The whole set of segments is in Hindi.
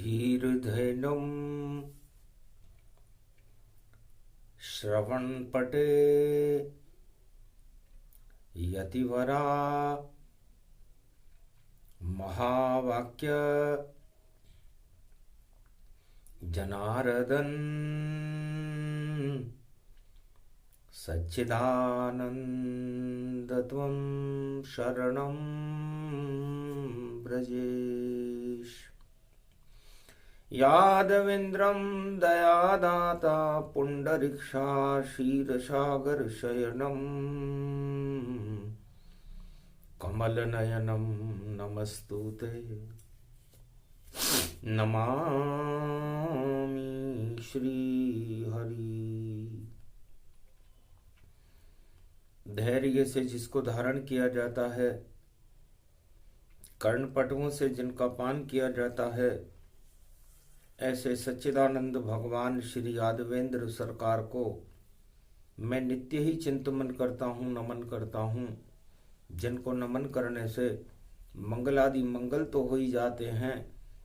धीर्धैनं श्रवणपटे यतिवरा महावाक्य जनार्दन सच्चिदानंदत्वं शरणं व्रजेश। यादवेन्द्रं दयादाता पुंडरीक्षा क्षीरसागर शयनं कमलनयनं नमस्तुते नमामि श्रीहरि। धैर्य से जिसको धारण किया जाता है, कर्णपटुओं से जिनका पान किया जाता है, ऐसे सच्चिदानंद भगवान श्री यादवेंद्र सरकार को मैं नित्य ही चिंतन करता हूँ, नमन करता हूँ। जिनको नमन करने से मंगलादि मंगल तो हो ही जाते हैं,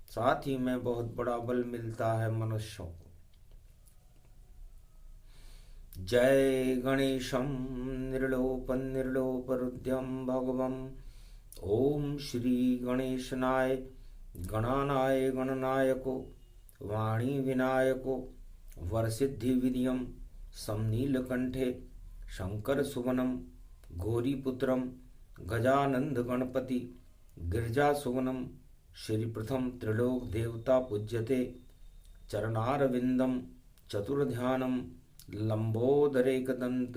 साथ ही में बहुत बड़ा बल मिलता है मनुष्यों को। जय गणेशं निर्लोपन निर्लोपरुद्यम भगवम। ओम श्री गणेशनाय गणानाय गणनायको वाणी विनायको वरसिद्धि विधियम समनीलकंठे शंकर सुवनम गौरीपुत्रम गजानंद गणपति गिरजा सुवनम श्री प्रथम त्रिलोक देवता पूज्यते चरणारविंदम चतुर्ध्यानम लंबोदरेकदंत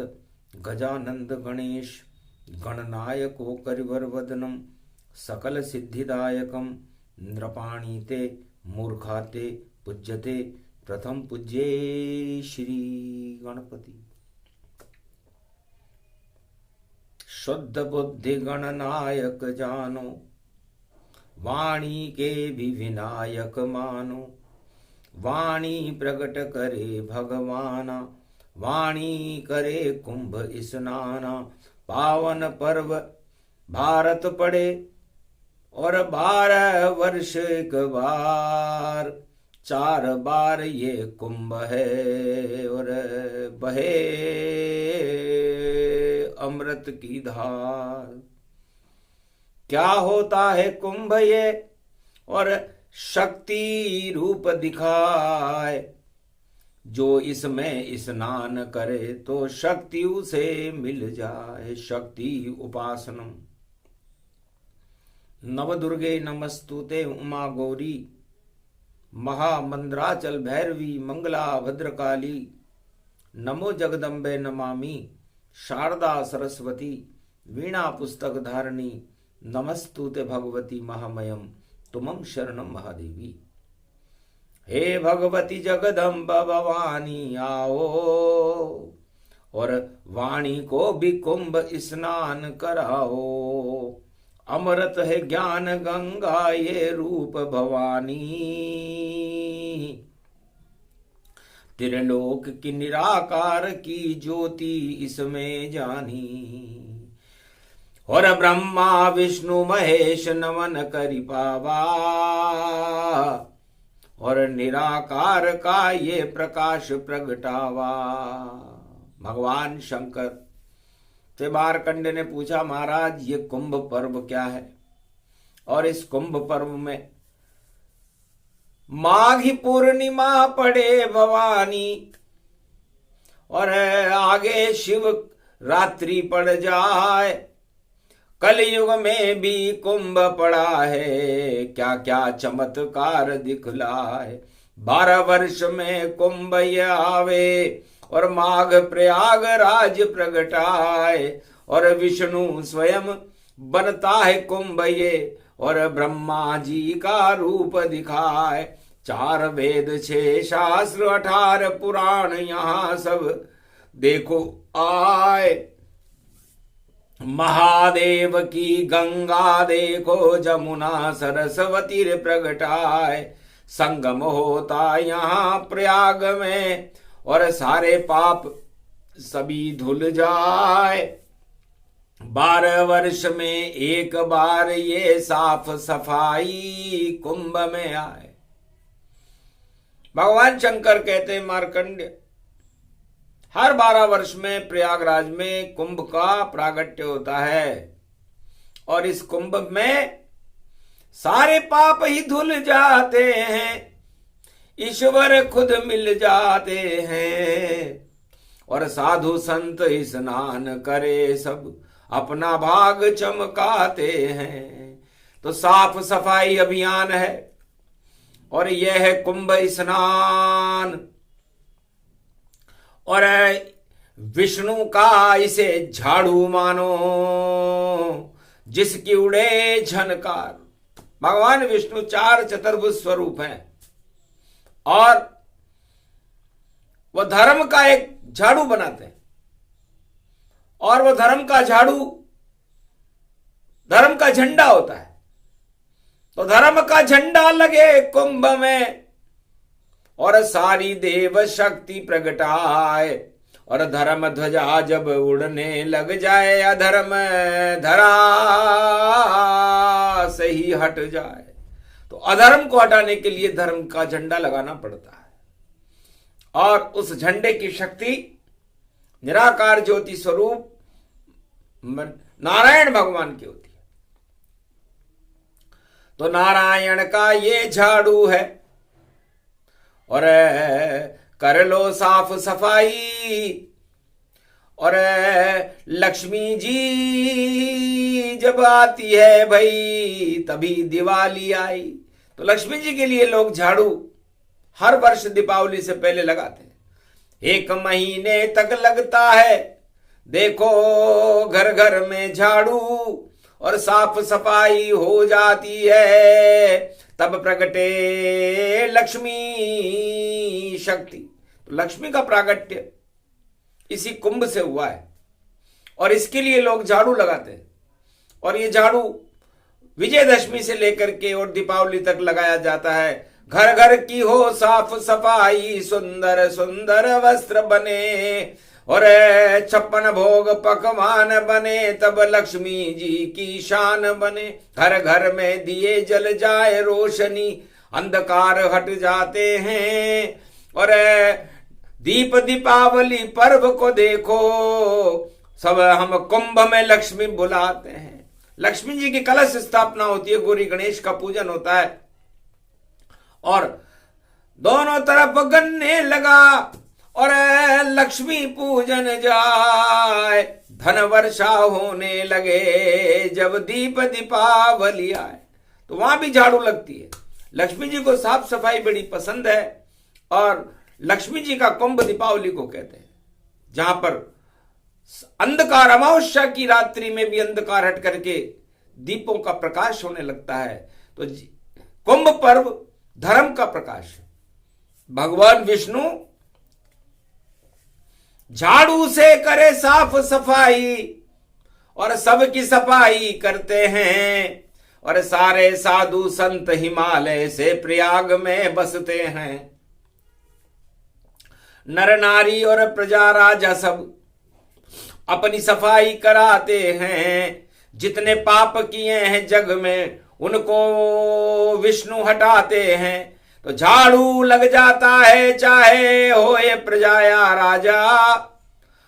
गजानंद गणेश गणनायको करिवरवदनम सकल सिद्धिदायकम नृपाणीते मूर्खाते पूज्यते प्रथम पूज्ये श्री गणपति। शुद्ध बुद्धि गणनायक जानो वाणी के भी विनायक मानो। वाणी प्रकट करे भगवाना वाणी करे कुंभ स्नाना। पावन पर्व भारत पड़े और 12 वर्ष एक बार। 4 बार ये कुंभ है और बहे अमृत की धार। क्या होता है कुंभ ये और शक्ति रूप दिखाए। जो इसमें स्नान करे तो शक्ति उसे मिल जाए। शक्ति उपासनम। नवदुर्गे नमस्तुते उमा गौरी महामंद्राचल भैरवी मंगला भद्रकाली। नमो जगदम्बे नमामि शारदा सरस्वती वीणा पुस्तक धारणी। नमस्तुते भगवती महामयम तुमं शरणं महादेवी। हे भगवती जगदम्ब भवानी आओ और वाणी को भी कुंभ स्नान कराओ। अमृत है ज्ञान गंगा ये रूप भवानी। त्रिलोक की निराकार की ज्योति इसमें जानी। और ब्रह्मा विष्णु महेश नमन करि पावा। और निराकार का ये प्रकाश प्रगटावा। भगवान शंकर से मार्कंड ने पूछा, महाराज ये कुंभ पर्व क्या है? और इस कुंभ पर्व में माघी पूर्णिमा पड़े भवानी और आगे शिव रात्रि पड़ जाए। कलयुग में भी कुंभ पड़ा है, क्या क्या चमत्कार दिखलाए। 12 वर्ष में कुंभ ये आवे और माघ प्रयागराज प्रगटाए। और विष्णु स्वयं बनता है कुंभ ये और ब्रह्मा जी का रूप दिखाए। 4 वेद 6 शास्त्र 18 पुराण यहाँ सब देखो आए। महादेव की गंगा देखो जमुना सरस्वती रे प्रगटाए। संगम होता यहाँ प्रयाग में और सारे पाप सभी धुल जाए। 12 वर्ष में एक बार ये साफ सफाई कुंभ में आए। भगवान शंकर कहते हैं मार्कंडेय, हर 12 वर्ष में प्रयागराज में कुंभ का प्रागट्य होता है और इस कुंभ में सारे पाप ही धुल जाते हैं, ईश्वर खुद मिल जाते हैं और साधु संत स्नान करे सब अपना भाग चमकाते हैं। तो साफ सफाई अभियान है और यह है कुंभ स्नान और विष्णु का इसे झाड़ू मानो जिसकी उड़े झनकार। भगवान विष्णु 4 चतुर्भुज स्वरूप हैं और वह धर्म का एक झाड़ू बनाते हैं और वह धर्म का झाड़ू धर्म का झंडा होता है। तो धर्म का झंडा लगे कुंभ में और सारी देव शक्ति प्रगटाए और धर्म ध्वजा जब उड़ने लग जाए अधर्म धरा से ही हट जाए। तो अधर्म को हटाने के लिए धर्म का झंडा लगाना पड़ता है और उस झंडे की शक्ति निराकार ज्योति स्वरूप नारायण भगवान की होती है। तो नारायण का ये झाड़ू है और कर लो साफ सफाई और लक्ष्मी जी जब आती है भाई तभी दिवाली आई। तो लक्ष्मी जी के लिए लोग झाड़ू हर वर्ष दीपावली से पहले लगाते हैं। 1 महीने तक लगता है, देखो घर घर में झाड़ू और साफ सफाई हो जाती है, तब प्रगटे लक्ष्मी शक्ति। तो लक्ष्मी का प्रागट्य इसी कुंभ से हुआ है और इसके लिए लोग झाड़ू लगाते हैं और ये झाड़ू विजयदशमी से लेकर के और दीपावली तक लगाया जाता है। घर घर की हो साफ सफाई, सुंदर सुंदर वस्त्र बने और 56 भोग पकवान बने, तब लक्ष्मी जी की शान बने। घर घर में दिए जल जाए रोशनी, अंधकार हट जाते हैं और दीप दीपावली पर्व को देखो सब हम कुंभ में लक्ष्मी बुलाते हैं। लक्ष्मी जी की कलश स्थापना होती है, गौरी गणेश का पूजन होता है और दोनों तरफ गन्ने लगा और लक्ष्मी पूजन जाए, धन वर्षा होने लगे जब दीप दीपावली आए। तो वहां भी झाड़ू लगती है। लक्ष्मी जी को साफ सफाई बड़ी पसंद है और लक्ष्मी जी का कुंभ दीपावली को कहते हैं, जहां पर अंधकार अमावस्या की रात्रि में भी अंधकार हट करके दीपों का प्रकाश होने लगता है। तो कुंभ पर्व धर्म का प्रकाश है। भगवान विष्णु झाड़ू से करे साफ सफाई और सबकी सफाई करते हैं और सारे साधु संत हिमालय से प्रयाग में बसते हैं। नर नारी और प्रजा राजा सब अपनी सफाई कराते हैं। जितने पाप किए हैं जग में उनको विष्णु हटाते हैं। तो झाड़ू लग जाता है चाहे होए प्रजा या राजा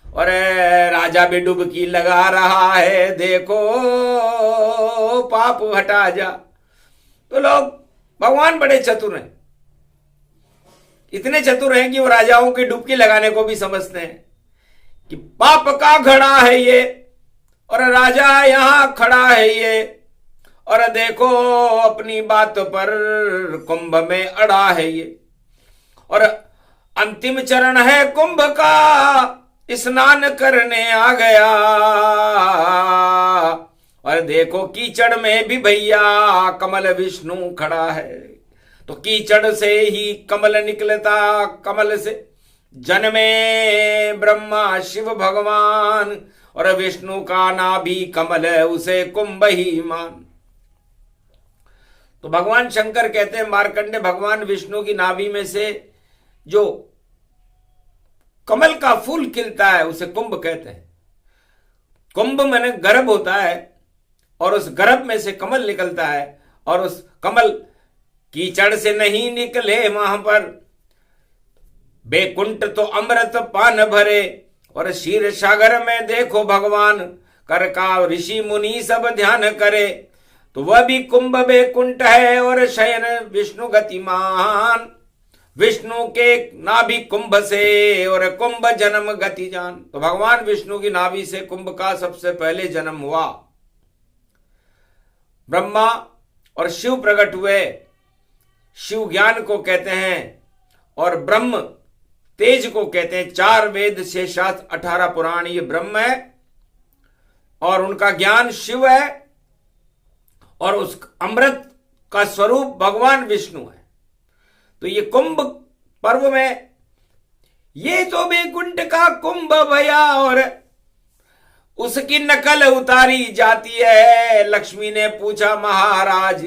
और राजा भी डुबकी लगा रहा है, देखो पाप हटा जा। तो लोग भगवान बड़े चतुर हैं, इतने चतुर हैं कि वो राजाओं की डुबकी लगाने को भी समझते हैं कि पाप का घड़ा है ये और राजा यहां खड़ा है ये और देखो अपनी बात पर कुंभ में अड़ा है ये। और अंतिम चरण है कुंभ का, स्नान करने आ गया और देखो कीचड़ में भी भैया कमल विष्णु खड़ा है। तो कीचड़ से ही कमल निकलता, कमल से जन्मे ब्रह्मा शिव भगवान और विष्णु का नाभि कमल है, उसे कुंभ ही मान। तो भगवान शंकर कहते हैं मार्कंडे, भगवान विष्णु की नाभि में से जो कमल का फूल खिलता है उसे कुंभ कहते हैं। कुंभ माने गर्भ होता है और उस गर्भ में से कमल निकलता है और उस कमल कीचड़ से नहीं निकले, वहां पर बैकुंठ तो अमृत पान भरे, और क्षीर सागर में देखो भगवान, कर का ऋषि मुनि सब ध्यान करे। तो वह भी कुंभ बैकुंठ है, और शयन विष्णु गतिमान। विष्णु के नाभि कुंभ से, और कुंभ जन्म गति जान। तो भगवान विष्णु की नाभि से कुंभ का सबसे पहले जन्म हुआ। ब्रह्मा और शिव प्रकट हुए। शिव ज्ञान को कहते हैं, और ब्रह्म तेज को कहते हैं। 4 वेद, 6 शास्त्र, 18 पुराण, ये ब्रह्म है, और उनका ज्ञान शिव है, और उस अमृत का स्वरूप भगवान विष्णु है। तो ये कुंभ पर्व में ये तो बैकुंठ का कुंभ भया, और उसकी नकल उतारी जाती है। लक्ष्मी ने पूछा महाराज,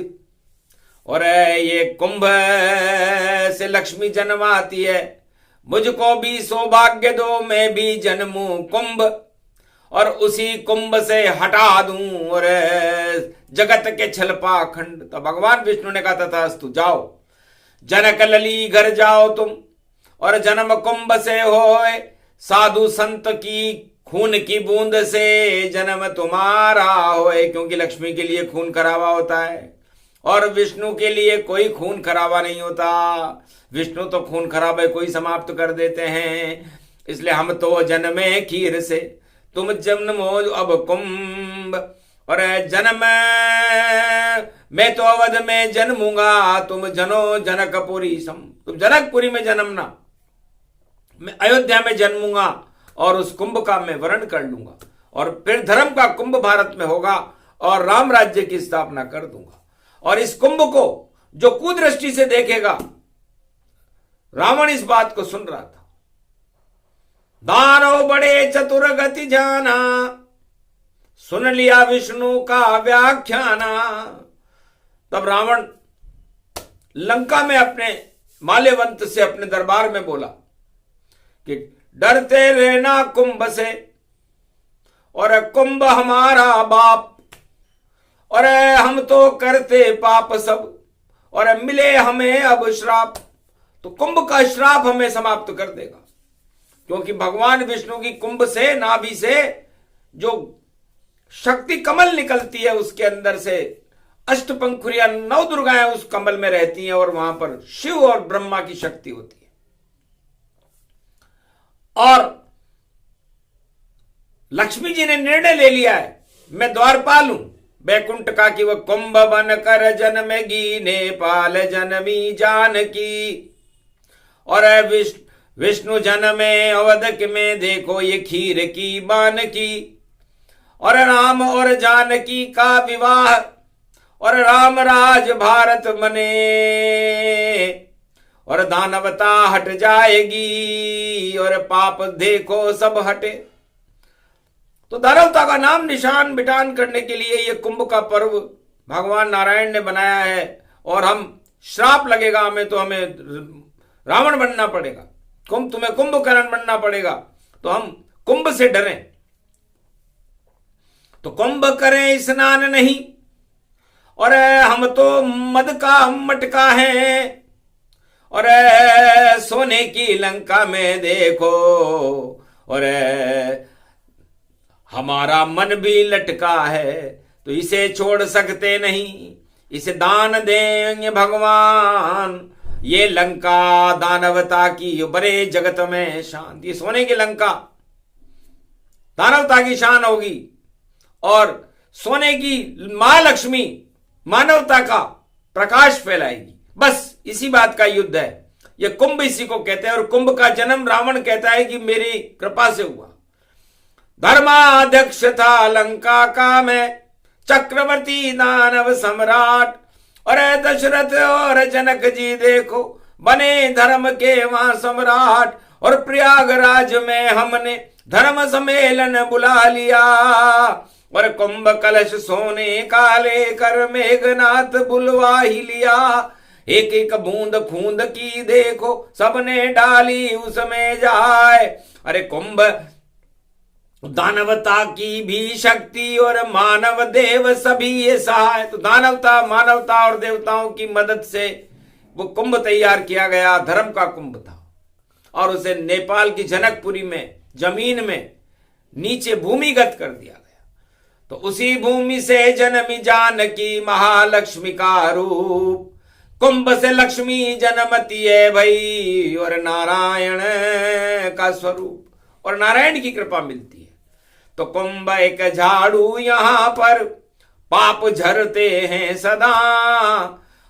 और ये कुंभ से लक्ष्मी जन्माती है, मुझको भी सौभाग्य दो, मैं भी जन्मूं कुंभ, और उसी कुंभ से हटा दूं और जगत के छल पाखंड। तो भगवान विष्णु ने कहा तथास्तु, जाओ जनक लली घर जाओ तुम, और जन्म कुंभ से होए, साधु संत की खून की बूंद से जन्म तुम्हारा होए। क्योंकि लक्ष्मी के लिए खून खराबा होता है, और विष्णु के लिए कोई खून खराबा नहीं होता। विष्णु तो खून खराबे कोई समाप्त कर देते हैं। इसलिए हम तो जन्मे खीर से, तुम जन्मो अब कुंभ, और जन्म मैं तो अवध में जन्मूंगा, तुम जनो जनकपुरी सम। तुम जनकपुरी में जन्मना, मैं अयोध्या में जन्मूंगा, और उस कुंभ का मैं वर्ण कर लूंगा, और फिर धर्म का कुंभ भारत में होगा, और राम राज्य की स्थापना कर दूंगा। और इस कुंभ को जो कुदृष्टि से देखेगा, रावण इस बात को सुन रहा था। दानव बड़े चतुर गति जाना, सुन लिया विष्णु का व्याख्याना। तब रावण लंका में अपने माल्यवंत से अपने दरबार में बोला कि डरते रहना कुंभ से, और कुंभ हमारा बाप, और हम तो करते पाप सब, और मिले हमें अब श्राप। तो कुंभ का श्राप हमें समाप्त कर देगा, क्योंकि भगवान विष्णु की कुंभ से, नाभि से जो शक्ति कमल निकलती है, उसके अंदर से अष्टपंखुरियां 9 दुर्गाएं उस कमल में रहती हैं, और वहां पर शिव और ब्रह्मा की शक्ति होती है। और लक्ष्मी जी ने निर्णय ले लिया है, मैं द्वारपाल हूं बैकुंठ का, कि वह कुंभ बन कर जन्मेगी, नेपाल जनमी जानकी। और विष्णु जन्मे अवध में, देखो ये खीर की बान की। और राम और जानकी का विवाह, और राम राज भारत मने, और दानवता हट जाएगी, और पाप देखो सब हटे। तो दानवता का नाम निशान मिटान करने के लिए ये कुंभ का पर्व भगवान नारायण ने बनाया है। और हम श्राप लगेगा हमें, तो हमें रावण बनना पड़ेगा, तुम्हें कुंभकर्ण बनना पड़ेगा, तो हम कुंभ से डरें। तो कुंभ करें स्नान नहीं, और हम तो मद का मटका है, और सोने की लंका में देखो, और हमारा मन भी लटका है, तो इसे छोड़ सकते नहीं, इसे दान देंगे भगवान। ये लंका दानवता की बड़े जगत में शान, ये सोने की लंका दानवता की शान होगी, और सोने की मां लक्ष्मी मानवता का प्रकाश फैलाएगी। बस इसी बात का युद्ध है। ये कुंभ इसी को कहते हैं, और कुंभ का जन्म रावण कहता है कि मेरी कृपा से हुआ। धर्माध्यक्ष था लंका का मैं, चक्रवर्ती दानव सम्राट, और दशरथ और जनक जी देखो बने धर्म के वहां सम्राट। और प्रयागराज में हमने धर्म सम्मेलन बुला लिया, और कुंभ कलश सोने का लेकर मेघनाथ बुलवा ही लिया। एक एक बूंद खूंद की देखो सबने डाली उसमें जाए। अरे कुंभ दानवता की भी शक्ति, और मानव देव सभी ये सहाय। तो दानवता, मानवता और देवताओं की मदद से वो कुंभ तैयार किया गया, धर्म का कुंभ था। और उसे नेपाल की जनकपुरी में जमीन में नीचे भूमिगत कर दिया गया। तो उसी भूमि से जन्मी जानकी महालक्ष्मी का रूप, कुंभ से लक्ष्मी जन्मती है भई और नारायण का स्वरूप, और नारायण की कृपा मिलती है। तो कुंभ एक झाड़ू यहां पर पाप झरते हैं सदा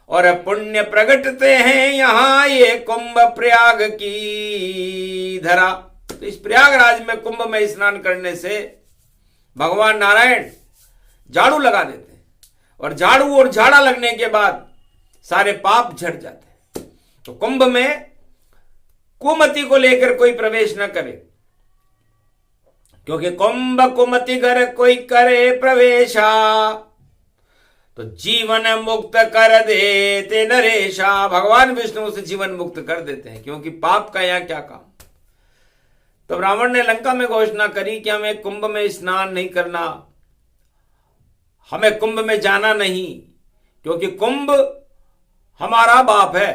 और पुण्य प्रगटते हैं यहां ये कुंभ प्रयाग की धरा। तो इस प्रयागराज में कुंभ में स्नान करने से भगवान नारायण झाड़ू लगा देते हैं और झाड़ू और झाड़ा लगने के बाद सारे पाप झड़ जाते हैं। तो कुंभ में कुमति को लेकर कोई प्रवेश न करे, क्योंकि कुंभ कुमति घर कोई करे प्रवेशा तो जीवन मुक्त कर देते नरेशा। भगवान विष्णु से जीवन मुक्त कर देते हैं, क्योंकि पाप का यहां क्या काम। तो रावण ने लंका में घोषणा करी कि हमें कुंभ में स्नान नहीं करना, हमें कुंभ में जाना नहीं, क्योंकि कुंभ हमारा बाप है,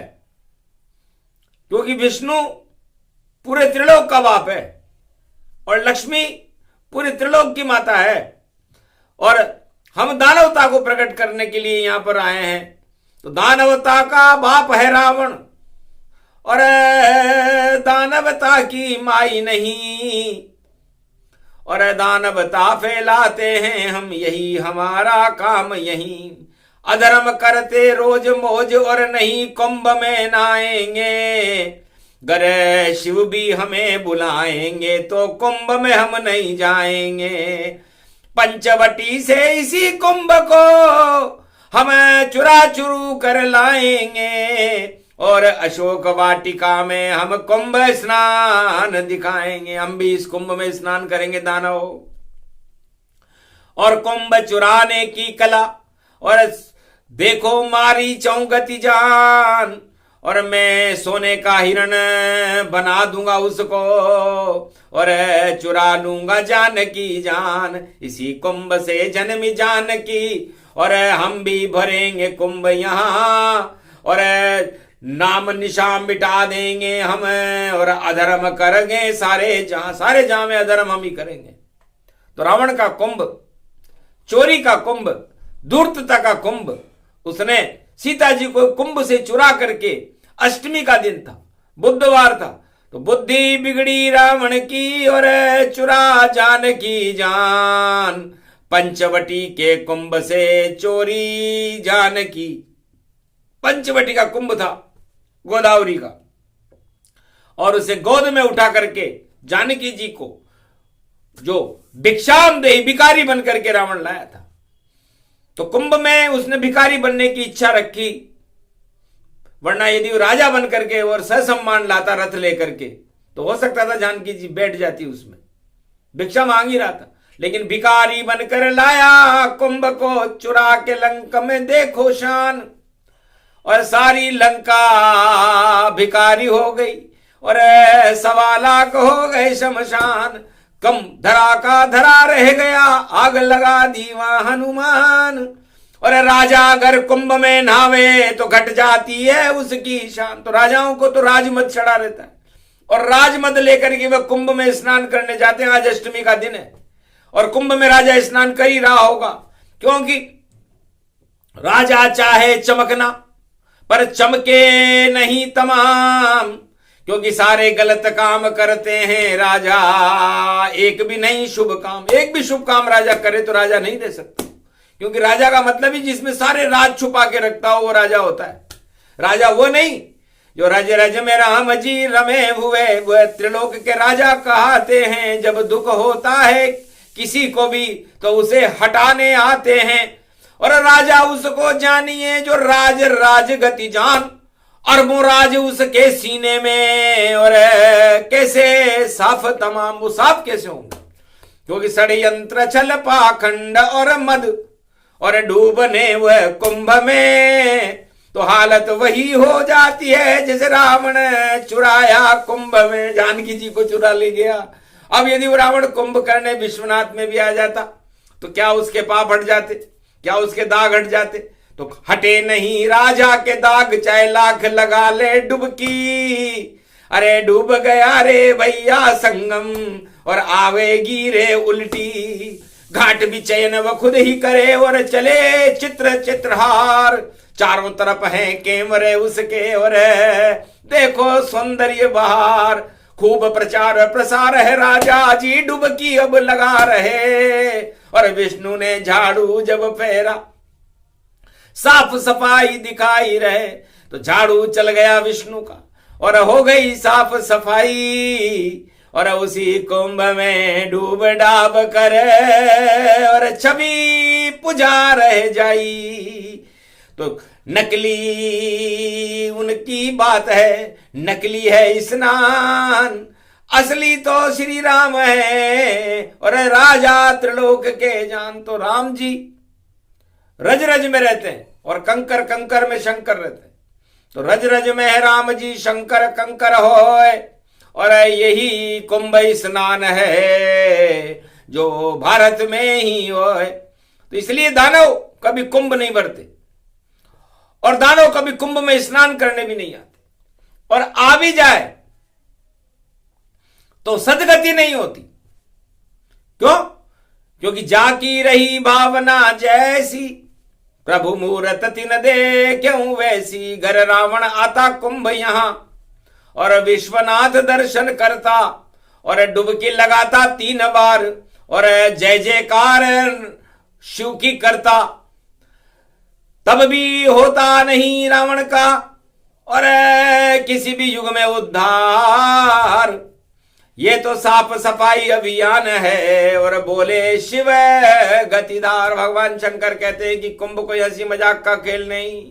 क्योंकि विष्णु पूरे त्रिलोक का बाप है और लक्ष्मी पूरे त्रिलोक की माता है, और हम दानवता को प्रकट करने के लिए यहां पर आए हैं। तो दानवता का बाप है रावण और दानवता की माई नहीं, और दानवता फैलाते हैं हम, यही हमारा काम यही। अधर्म करते रोज मौज और नहीं कुंभ में नहाएंगे, गर शिव भी हमें बुलाएंगे तो कुंभ में हम नहीं जाएंगे। पंचवटी से इसी कुंभ को हम चुरा चुरू कर लाएंगे और अशोक वाटिका में हम कुंभ स्नान दिखाएंगे। हम भी इस कुंभ में स्नान करेंगे दानव। और कुंभ चुराने की कला, और देखो मारी चौगति जान, और मैं सोने का हिरण बना दूंगा उसको और चुरा लूंगा जानकी जान। इसी कुंभ से जन्मी जानकी और हम भी भरेंगे कुंभ यहां और नाम निशान मिटा देंगे हम और अधर्म करेंगे सारे जहां में अधर्म हम ही करेंगे। तो रावण का कुंभ, चोरी का कुंभ, धूर्तता का कुंभ, उसने सीता जी को कुंभ से चुरा करके, अष्टमी का दिन था, बुधवार था, तो बुद्धि बिगड़ी रावण की और चुरा जानकी जान। पंचवटी के कुंभ से चोरी जानकी। पंचवटी का कुंभ था गोदावरी का, और उसे गोद में उठा करके जानकी जी को जो भिक्षाम देही भिखारी बन करके रावण लाया था। तो कुंभ में उसने भिखारी बनने की इच्छा रखी, वरना यदि वो राजा बन करके और ससम्मान लाता रथ लेकर के तो हो सकता था जानकी जी बैठ जाती उसमें, भिक्षा मांग ही रहा था। लेकिन भिखारी बनकर लाया कुंभ को चुरा के लंका में, देखो शान। और सारी लंका भिखारी हो गई और 1.25 लाख हो गए शमशान। कम धरा का धरा रह गया, आग लगा दी वहां हनुमान। और राजा अगर कुंभ में नहावे तो घट जाती है उसकी शान। तो राजाओं को तो राजमद चढ़ा रहता है और राजमद लेकर के वह कुंभ में स्नान करने जाते हैं। आज अष्टमी का दिन है और कुंभ में राजा स्नान कर ही रहा होगा, क्योंकि राजा चाहे चमकना पर चमके नहीं तमाम, क्योंकि सारे गलत काम करते हैं राजा, एक भी नहीं शुभ काम। एक भी शुभ काम राजा करे तो राजा नहीं दे सकता, क्योंकि राजा का मतलब ही जिसमें सारे राज छुपा के रखता हो वो राजा होता है। राजा वो नहीं जो राज रज में राम जी रमे हुए, वह त्रिलोक के राजा कहते हैं। जब दुख होता है किसी को भी तो उसे हटाने आते हैं, और राजा उसको जानिए जो राज गति जान। अरबों राज उसके सीने में, और कैसे साफ तमाम, वो साफ कैसे होंगे, क्योंकि षड्यंत्र छल पाखंड और मद और डूबने वह कुंभ में, तो हालत वही हो जाती है जैसे रावण चुराया कुंभ में, जानकी जी को चुरा ले गया। अब यदि वो रावण कुंभ करने विश्वनाथ में भी आ जाता तो क्या उसके पाप हट जाते, क्या उसके दाग हट जाते? तो हटे नहीं राजा के दाग, चाहे लाख लगा ले डुबकी। अरे डूब गया रे भैया संगम और आवेगी रे उल्टी। घाट भी चयन वो खुद ही करे और चले चित्र चित्रहार। चारों तरफ है कैमरे उसके और देखो सौंदर्य बहार। खूब प्रचार प्रसार है राजा जी डुबकी अब लगा रहे। और विष्णु ने झाड़ू जब फेरा साफ सफाई दिखाई रहे। तो झाड़ू चल गया विष्णु का और हो गई साफ सफाई। और उसी कुंभ में डूब डाब कर और छवि पुजा रह जाई। तो नकली उनकी बात है, नकली है स्नान, असली तो श्री राम है और राजा त्रिलोक के जान। तो राम जी रज रज में रहते हैं और कंकर कंकर में शंकर रहते हैं। तो रज रज में है राम जी, शंकर कंकर होए। और यही कुंभ स्नान है जो भारत में ही होए। तो इसलिए दानव कभी कुंभ नहीं भरते और दानव कभी कुंभ में स्नान करने भी नहीं आते। और आ भी जाए तो सदगति नहीं होती। क्यों? क्योंकि जाकी रही भावना जैसी, प्रभु मूरत तिन दे क्यों वैसी। घर रावण आता कुंभ यहां और विश्वनाथ दर्शन करता और डुबकी लगाता 3 बार और जय जयकार शिव की करता। तब भी होता नहीं रावण का और किसी भी युग में उद्धार। ये तो साफ सफाई अभियान है। और बोले शिव गतिदार। भगवान शंकर कहते हैं कि कुंभ कोई हंसी मजाक का खेल नहीं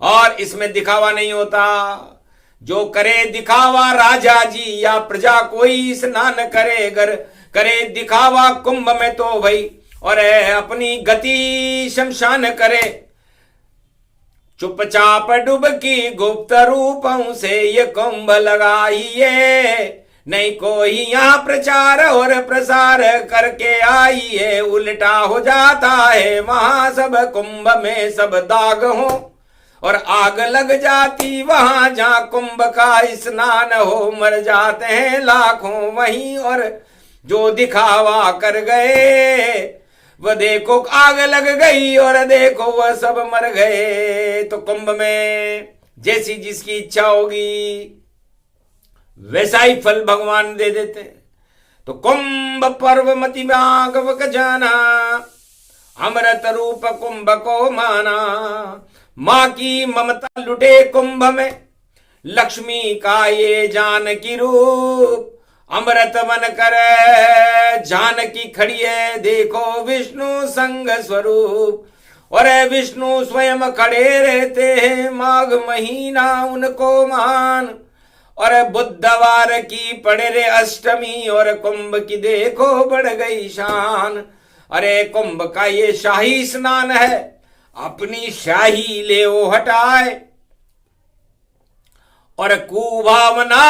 और इसमें दिखावा नहीं होता। जो करे दिखावा राजा जी या प्रजा कोई स्नान करे, अगर करे दिखावा कुंभ में तो भाई और अपनी गति शमशान करे। चुपचाप डुबकी गुप्त रूपों से ये कुंभ लगाइए। नहीं कोई यहाँ प्रचार और प्रसार करके आइए। उल्टा हो जाता है वहां सब कुंभ में सब दाग हो और आग लग जाती वहां जहां कुंभ का स्नान हो। मर जाते हैं लाखों वहीं और जो दिखावा कर गए वह देखो आग लग गई और देखो वह सब मर गए। तो कुंभ में जैसी जिसकी इच्छा होगी वैसा ही फल भगवान दे देते। तो कुंभ पर्व मति भागवक जाना, अमृत रूप कुंभ को माना। मां की ममता लुटे कुंभ में, लक्ष्मी का ये जानकी रूप। अमृत बन कर जानकी खड़ी है देखो विष्णु संग स्वरूप। और विष्णु स्वयं खड़े रहते हैं माघ महीना उनको मान। और बुधवार की पड़े रे अष्टमी और कुंभ की देखो बढ़ गई शान। अरे कुंभ का ये शाही स्नान है, अपनी शाही ले वो हटाए। और कुभावना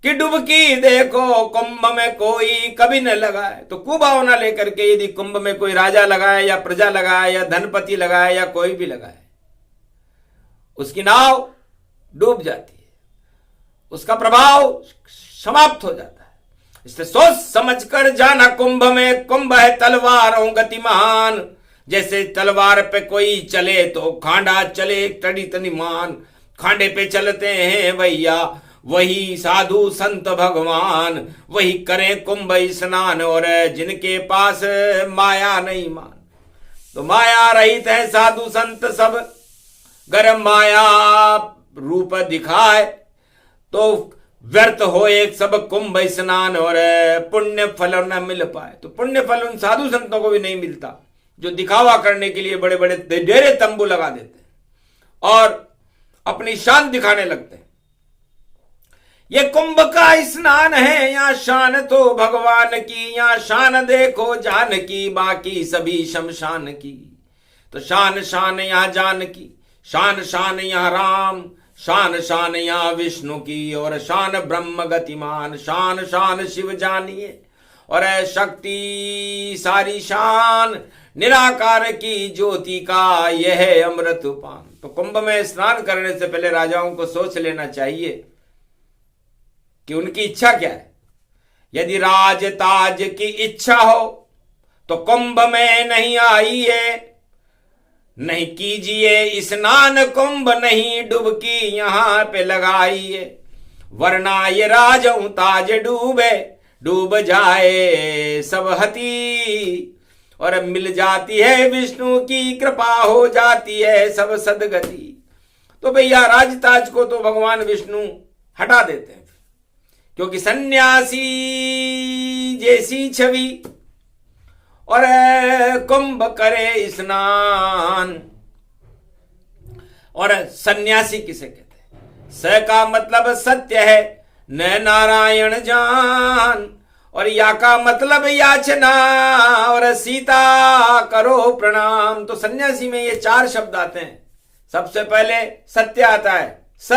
कि डुबकी देखो कुंभ में कोई कभी न लगाए। तो कुभावना लेकर के यदि कुंभ में कोई राजा लगाए या प्रजा लगाए या धनपति लगाए या कोई भी लगाए, उसकी नाव डूब जाती है, उसका प्रभाव समाप्त हो जाता है। इसलिए सोच समझकर जाना कुंभ में। कुंभ है तलवारों गतिमान। जैसे तलवार पे कोई चले तो खांडा चले टड़ी तनीमान। खांडे पे चलते हैं भैया वही साधु संत भगवान। वही करें कुंभ स्नान और जिनके पास माया नहीं मान। तो माया रहित है साधु संत सब। गर माया रूप दिखाए तो व्यर्थ हो एक सब कुंभ स्नान और पुण्य फल न मिल पाए। तो पुण्य फल उन साधु संतों को भी नहीं मिलता जो दिखावा करने के लिए बड़े बड़े डेरे तंबू लगा देते हैं और अपनी शान दिखाने लगते हैं। ये कुंभ का स्नान है, यहाँ शान तो भगवान की। यहाँ शान देखो जान की, बाकी सभी शमशान की। तो शान शान यहाँ जान की, शान शान यहाँ राम, शान शान यहाँ विष्णु की। और शान ब्रह्म गतिमान, शान शान शिव जानिए। और शक्ति सारी शान निराकार की ज्योति का यह अमृत पान। तो कुंभ में स्नान करने से पहले राजाओं को सोच लेना चाहिए कि उनकी इच्छा क्या है। यदि राज ताज की इच्छा हो तो कुंभ में नहीं आइए, नहीं कीजिए स्नान कुंभ, नहीं डुबकी यहां पे लगाइए, वरना ये राजों ताज डूबे, डूब जाए सब हती, और मिल जाती है विष्णु की कृपा, हो जाती है सब सदगति। तो भैया राजताज को तो भगवान विष्णु हटा देते हैं, क्योंकि सन्यासी जैसी छवि और कुंभ करे स्नान। और सन्यासी किसे कहते हैं? स का मतलब सत्य है, न नारायण जान, और या का मतलब याचना, और सीता करो प्रणाम। तो सन्यासी में ये 4 शब्द आते हैं। सबसे पहले सत्य आता है स,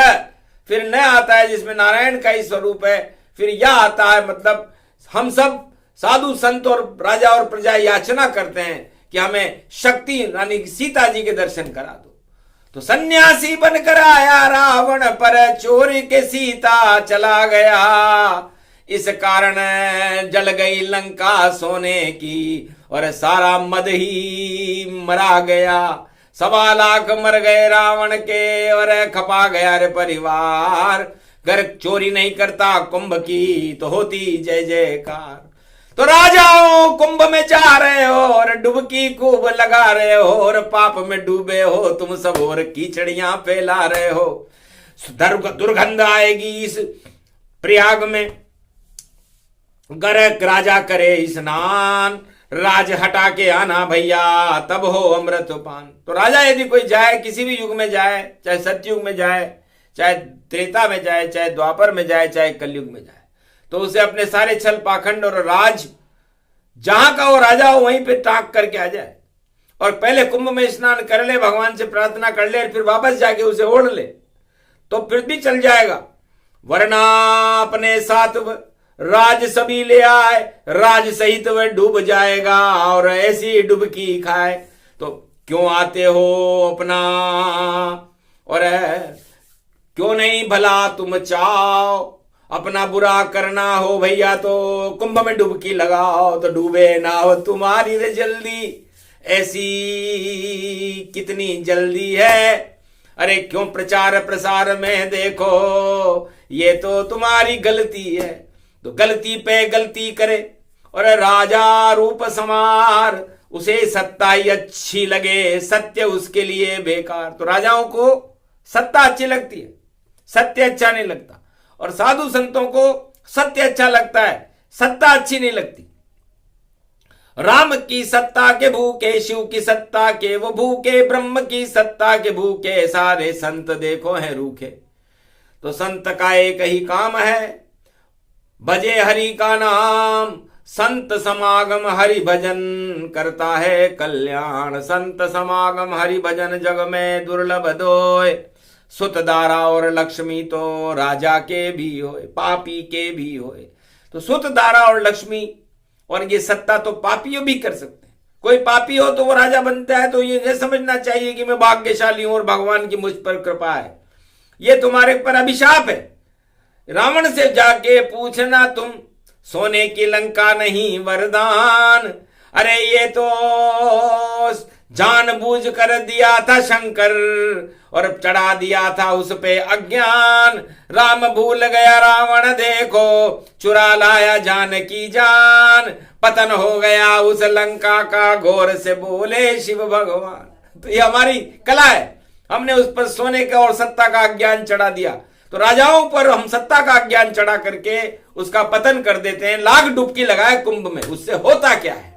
फिर न आता है जिसमें नारायण का ही स्वरूप है, फिर या आता है मतलब हम सब साधु संत और राजा और प्रजा याचना करते हैं कि हमें शक्ति यानी सीता जी के दर्शन करा दो। तो सन्यासी बनकर आया रावण पर, चोरी के सीता चला गया, इस कारण जल गई लंका सोने की, और सारा मद ही मरा गया। 1.25 लाख मर गए रावण के, और खपा गया रे परिवार। घर चोरी नहीं करता कुंभ की तो होती जय जयकार। तो राजाओं कुंभ में जा रहे हो और डुबकी खूब लगा रहे हो, और पाप में डूबे हो तुम सब, और कीचड़ियां फैला रहे हो। दुर्गंध आएगी इस प्रयाग में, गर्क राजा करे स्नान, राज हटा के आना भैया, तब हो अमृत पान। तो राजा यदि कोई जाए, किसी भी युग में जाए, चाहे सतयुग में जाए, चाहे त्रेता में जाए, चाहे द्वापर में जाए, चाहे कलयुग में जाए, तो उसे अपने सारे छल पाखंड और राज जहां का वो राजा हो वहीं पे टाक करके आ जाए, और पहले कुंभ में स्नान कर ले, भगवान से प्रार्थना कर ले, फिर वापस जाके उसे ओढ़ ले, तो फिर भी चल जाएगा। वरना अपने साथ राज सभी ले आए, राज सहित वह डूब जाएगा, और ऐसी डुबकी खाए। तो क्यों आते हो अपना, और क्यों नहीं भला तुम चाहो अपना बुरा करना हो भैया, तो कुंभ में डुबकी लगाओ तो डूबे ना हो तुम्हारी रे जल्दी, ऐसी कितनी जल्दी है। अरे क्यों प्रचार प्रसार में देखो, ये तो तुम्हारी गलती है। तो गलती पे गलती करे, और राजा रूप समार, उसे सत्ता ही अच्छी लगे, सत्य उसके लिए बेकार। तो राजाओं को सत्ता अच्छी लगती है, सत्य अच्छा नहीं लगता, और साधु संतों को सत्य अच्छा लगता है, सत्ता अच्छी नहीं लगती। राम की सत्ता के भूखे, शिव की सत्ता के वो भूखे, ब्रह्म की सत्ता के भूखे, सारे संत देखो हैं रूखे। तो संत का एक ही काम है, भजे हरि का नाम, संत समागम हरि भजन करता है कल्याण। संत समागम हरि भजन जग में दुर्लभ दोय, सुत दारा और लक्ष्मी तो राजा के भी होए, पापी के भी होए। तो सुत दारा और लक्ष्मी और ये सत्ता तो पापियों भी कर सकते हैं। कोई पापी हो तो वो राजा बनता है, तो ये समझना चाहिए कि मैं भाग्यशाली हूं और भगवान की मुझ पर कृपा है। ये तुम्हारे पर अभिशाप है। रावण से जाके पूछना तुम, सोने की लंका नहीं वरदान। अरे ये तो जानबूझ कर दिया था शंकर, और चढ़ा दिया था उस पे अज्ञान। राम भूल गया रावण देखो, चुरा लाया जान की जान। पतन हो गया उस लंका का, घोर से बोले शिव भगवान। तो ये हमारी कला है, हमने उस पर सोने का और सत्ता का अज्ञान चढ़ा दिया। तो राजाओं पर हम सत्ता का अज्ञान चढ़ा करके उसका पतन कर देते हैं। लाख डुबकी लगाए कुंभ में, उससे होता क्या है?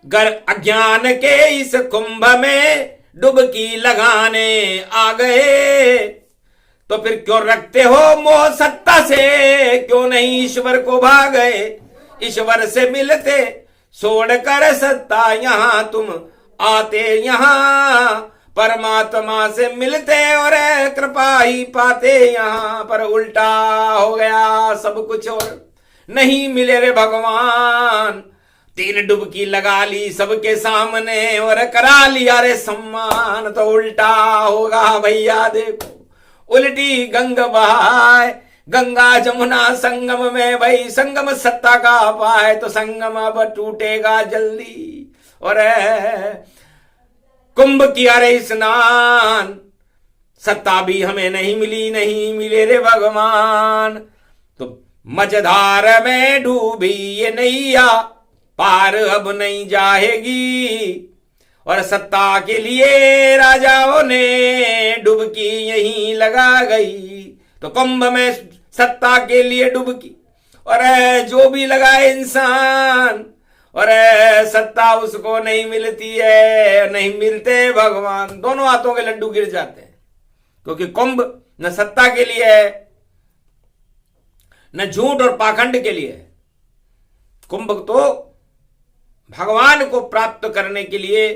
गर अज्ञान के इस कुंभ में डुबकी लगाने आ गए, तो फिर क्यों रखते हो मोह सत्ता से, क्यों नहीं ईश्वर को भागे? ईश्वर से मिलते छोड़कर सत्ता यहां तुम आते, यहां परमात्मा से मिलते और कृपा ही पाते यहां। पर उल्टा हो गया सब कुछ और नहीं मिले रे भगवान। 3 डुबकी लगा ली सबके सामने और करा लिया रे सम्मान। तो उल्टा होगा भैया देखो, उल्टी गंगा बहाए, गंगा जमुना संगम में भाई संगम सत्ता का पाए, तो संगम अब टूटेगा जल्दी। और कुंभ किया रे स्नान, सत्ता भी हमें नहीं मिली, नहीं मिले रे भगवान। तो मझधार में डूबी ये नैया, पार अब नहीं जाएगी। और सत्ता के लिए राजाओं ने डुबकी यहीं लगा गई। तो कुंभ में सत्ता के लिए डुबकी, और जो भी लगाए इंसान, और सत्ता उसको नहीं मिलती है, नहीं मिलते भगवान। दोनों हाथों के लड्डू गिर जाते हैं, क्योंकि कुंभ न सत्ता के लिए है, न झूठ और पाखंड के लिए है। कुंभ तो भगवान को प्राप्त करने के लिए,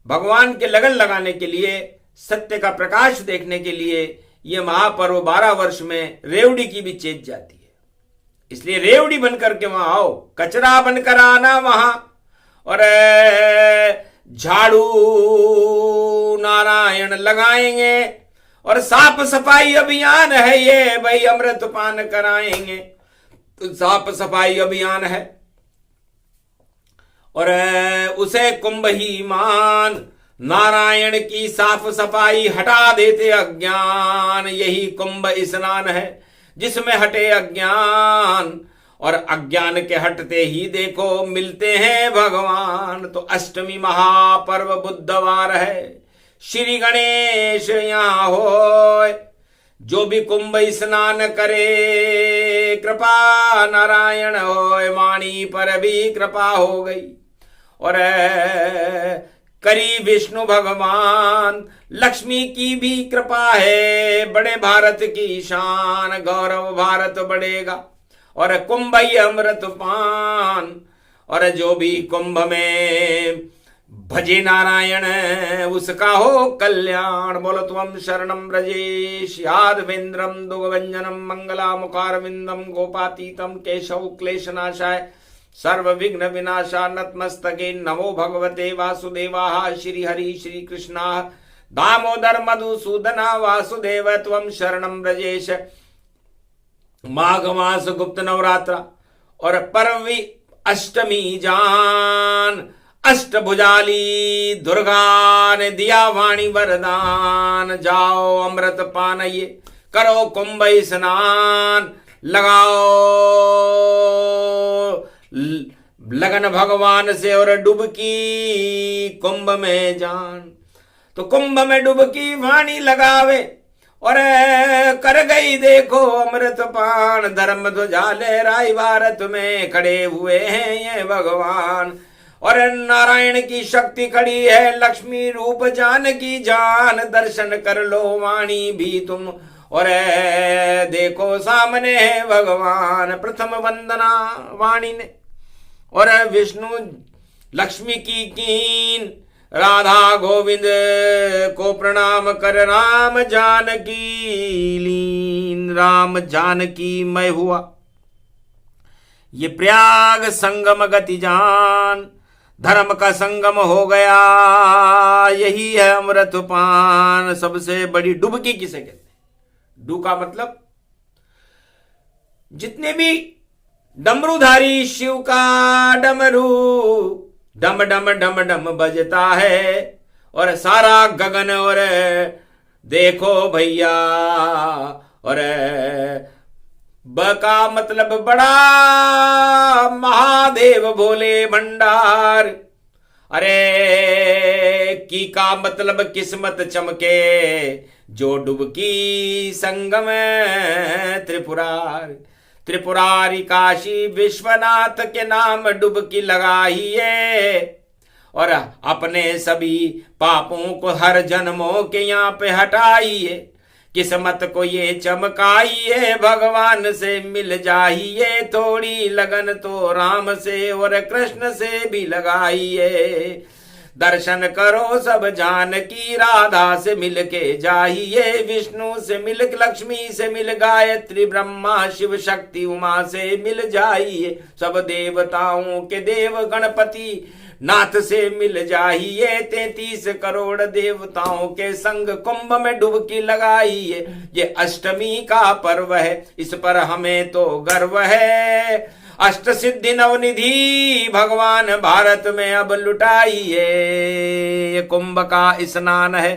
भगवान के लगन लगाने के लिए, सत्य का प्रकाश देखने के लिए यह महापर्व 12 वर्ष में रेवड़ी की भी चेत जाती है। इसलिए रेवड़ी बनकर के वहां आओ, कचरा बनकर आना वहां, और झाड़ू नारायण लगाएंगे, और साफ सफाई अभियान है ये भाई, अमृत पान कराएंगे। तो साफ सफाई अभियान है, और उसे कुंभ ही मान, नारायण की साफ सफाई हटा देते अज्ञान। यही कुंभ स्नान है जिसमें हटे अज्ञान, और अज्ञान के हटते ही देखो मिलते हैं भगवान। तो अष्टमी महापर्व बुधवार है, श्री गणेश यहाँ हो। जो भी कुंभ स्नान करे कृपा नारायण होय, वाणी पर भी कृपा हो गई। और करी विष्णु भगवान, लक्ष्मी की भी कृपा है। बड़े भारत की शान, गौरव भारत बढ़ेगा, और कुंभ ही अमृत पान। और जो भी कुंभ में भजे नारायण उसका हो कल्याण। बोलो त्वम शरणम ब्रजेश यादवेन्द्रम दुगवंजनम मंगलामुखारविंदम गोपातीतम केशव क्लेशनाशाय सर्व विघ्न विनाशा नतमस्तके नमो भगवते वासुदेवाः। श्री हरि श्री कृष्णा दामोदर मधुसूदना वासुदेव त्वम शरणम ब्रजेश। माघ मास गुप्त नवरात्रा और पर्वी अष्टमी जान, अष्टभुजाली दुर्गा ने दिया वाणी वरदान। जाओ अमृत पान ये करो कुंभ स्नान, लगाओ लगन भगवान से और डुबकी कुंभ में जान। तो कुंभ में डुबकी वाणी लगावे और कर गई देखो अमृत पान। धर्म ध्वजा लहराई भारत में, खड़े हुए हैं ये भगवान। और नारायण की शक्ति खड़ी है, लक्ष्मी रूप जान की जान। दर्शन कर लो वाणी भी तुम, और देखो सामने है भगवान। प्रथम वंदना वाणी ने और विष्णु लक्ष्मी की कीन। राधा गोविंद को प्रणाम कर राम जानकी लीन। राम जानकी मय हुआ ये प्रयाग संगम गति जान। धर्म का संगम हो गया, यही है अमृत पान। सबसे बड़ी डुबकी किसे कहते हैं? डू का मतलब जितने भी डमरूधारी शिव का डमरू डम डम डम डम बजता है, और सारा गगन और देखो भैया, और ब का मतलब बड़ा महादेव भोले भंडार। अरे की का मतलब किस्मत चमके, जो डुबकी संगम त्रिपुरार। त्रिपुरारी काशी विश्वनाथ के नाम डुबकी लगाइए, और अपने सभी पापों को हर जन्मों के यहाँ पे हटाइए। किस्मत को ये चमकाइए, भगवान से मिल जाइए। थोड़ी लगन तो राम से और कृष्ण से भी लगाइए। दर्शन करो सब जानकी, राधा से मिल के जाइए, विष्णु से मिल लक्ष्मी से मिल गायत्री, ब्रह्मा शिव शक्ति उमा से मिल जाइए, सब देवताओं के देव गणपति नाथ से मिल जाइए, 33 करोड़ देवताओं के संग कुंभ में डुबकी लगाइए। ये अष्टमी का पर्व है, इस पर हमें तो गर्व है, अष्ट सिद्धि नवनिधि भगवान भारत में अब लुटाइए। ये कुंभ का स्नान है,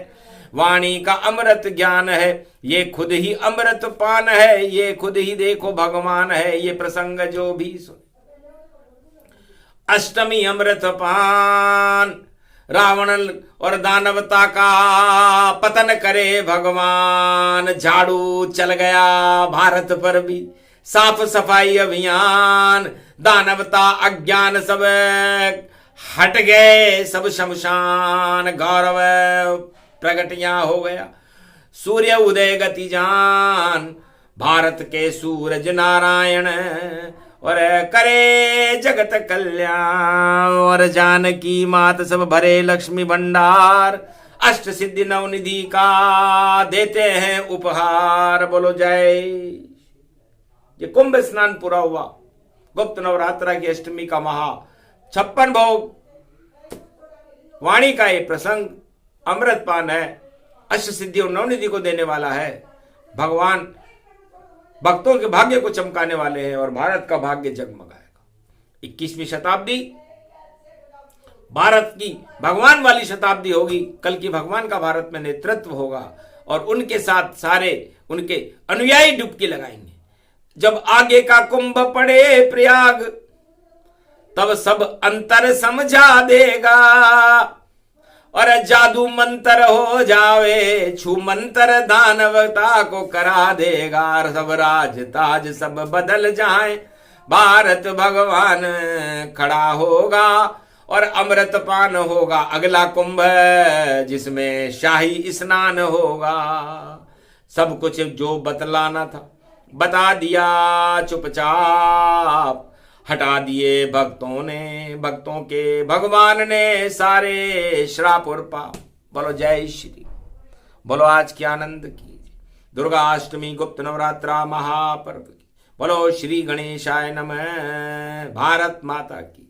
वाणी का अमृत ज्ञान है, ये खुद ही अमृत पान है, ये खुद ही देखो भगवान है, ये प्रसंग जो भी सुन। अष्टमी अमृत पान, रावण और दानवता का पतन करे भगवान, झाड़ू चल गया भारत पर भी, साफ सफाई अभियान, दानवता अज्ञान सब हट गए, सब शमशान, गौरव प्रगटियां हो गया, सूर्य उदय गति जान, भारत के सूरज नारायण, और करे जगत कल्याण, और जानकी मात सब भरे लक्ष्मी भंडार, अष्ट सिद्धि नवनिधि का देते हैं उपहार। बोलो जय। ये कुंभ स्नान पूरा हुआ, गुप्त नवरात्रा की अष्टमी का महा 56 भोग वाणी का ये प्रसंग अमृत पान है, अष्ट सिद्धि और नवनिधि को देने वाला है। भगवान भक्तों के भाग्य को चमकाने वाले हैं और भारत का भाग्य जगमगाएगा। 21वीं शताब्दी भारत की भगवान वाली शताब्दी होगी, कल की भगवान का भारत में नेतृत्व होगा और उनके साथ सारे उनके अनुयायी डुबकी लगाएंगे। जब आगे का कुंभ पड़े प्रयाग, तब सब अंतर समझा देगा, और जादू मंत्र हो जावे, छू मंत्र दानवता को करा देगा, सब राज ताज सब बदल जाए, भारत भगवान खड़ा होगा और अमृत पान होगा। अगला कुंभ जिसमें शाही स्नान होगा। सब कुछ जो बतलाना था बता दिया चुपचाप, हटा दिए भक्तों ने, भक्तों के भगवान ने सारे श्राप और पाप। बोलो जय श्री, बोलो आज की आनंद की दुर्गा अष्टमी गुप्त नवरात्रा महापर्व की, बोलो श्री गणेशाय नमः, भारत माता की।